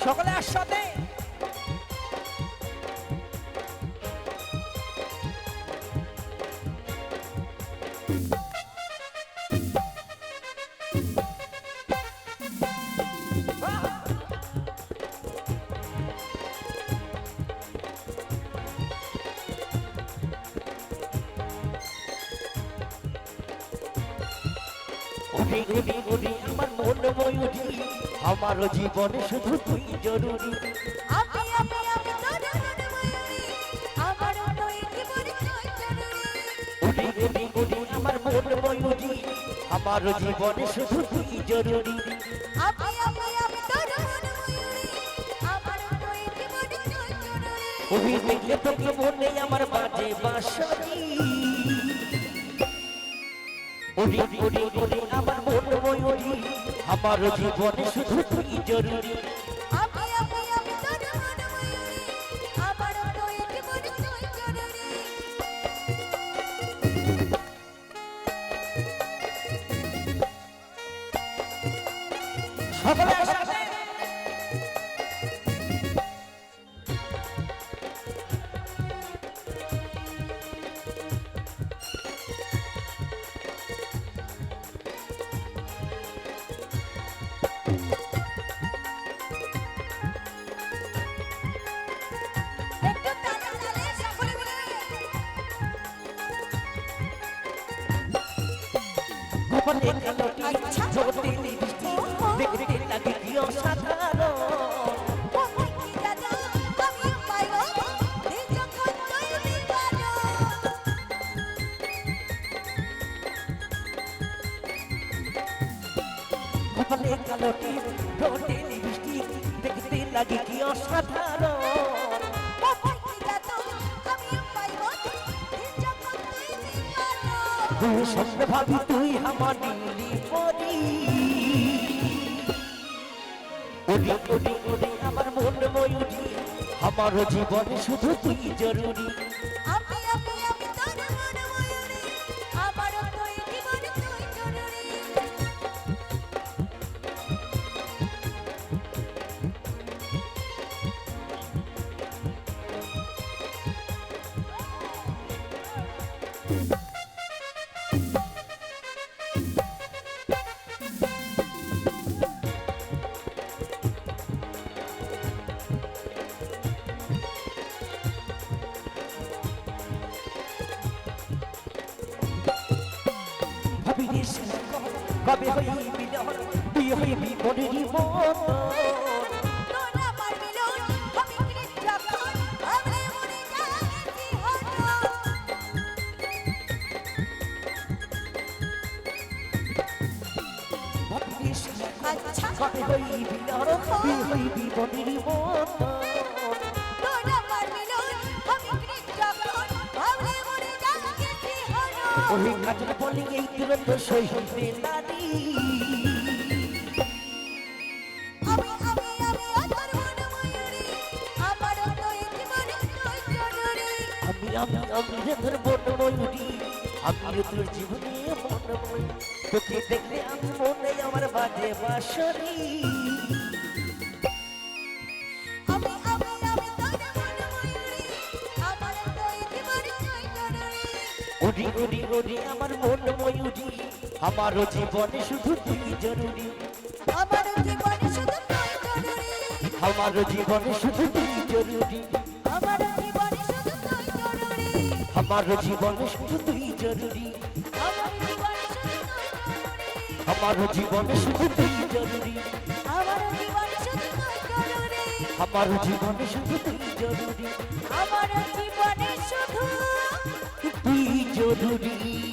সকলে একসাথে উড়ি উড়ি উড়ি আমার মন ময়ূরী আমার জীবনে শুধু তুই জরুরি আমি তোর মন ময়ূরী আমার তুই জীবনে তুই জরুরি উড়ি উড়ি উড়ি আমার মন ময়ূরী আমার জীবনে শুধু তুই জরুরি আমি তোর মন ময়ূরী আমার তুই জীবনে তুই জরুরি উড়ি দেখলে তোকে মনে আমার বাজে বাঁশরি উড়ি উড়ি উড়ি আমার মন ময়ূরী আমার জীবনে শুধু তুই জরুরি আমি তোর মন ময়ূরী আমার তুই জীবনে তুই জরুরি সকলে একসাথে একটু তালে তালে সকলে মিলে গোপনে কালোটি আচ্ছা। জোটে লিপস্টিক দেখতে লাগে কি অসাধারণ কি দাদা আমি পাইবো দিন যখন তুই বিপানো গোপনে কালোটি জোটে লিপস্টিক দেখতে লাগে কি অসাধারণ কি দাদা আমি পাইবো দিন যখন তুই বিপানো তুই স্বপ্ন ভাবি তুই আমার নীলি পরি উড়ি উড়ি উড়ি আমার মন ময়ূরী আমার জীবনে শুধু তুই জরুরি আমি তোর মন ময়ূরী আমার তুই জীবনে তুই জরুরি ভাবি রে কবে হইবি বিলন বিয়ে হইবি মনেরই মতো তোর আমার মিলন আমি যখন ভাবলে মনে জাগেছি হতো ভাবি রে আচ্ছা কবে হইবি বিলন বিয়ে হইবি মনেরই মতো তোর আমার মিলন আমি যখন ভাবলে মনে জাগেছি হতো ওই কাজল বলি এই তুরন্ত সহিতে নারী আমি তোর মন ময়ূরী আমার তুই জীবনে তুই জরুরি আমি তোর মন ময়ূরী আমিও তোর জীবনে মন ময়ূরী তোকে দেখলে আমি মনে আমার বাজে বাঁশরি আমি তোর মন ময়ূরী আমার তুই জীবনে তুই জরুরি উড়ি উড়ি উড়ি আমার মন ময়ূরী আমারও জীবনে শুধু তুই জরুরি আমার জীবনে শুধু তুই জরুরি আমারও জীবনে শুধু তুই জরুরি আমার জীবনে শুধু তুই জরুরি আমারও জীবনে শুধু তুই জরুরি আমার জীবনে শুধু তুই জরুরি আমারও জীবনে শুধু তুই জরুরি আমার জীবনে শুধু আমারও জীবনে শুধু আমার জীবনে শুধু তুই জরুরি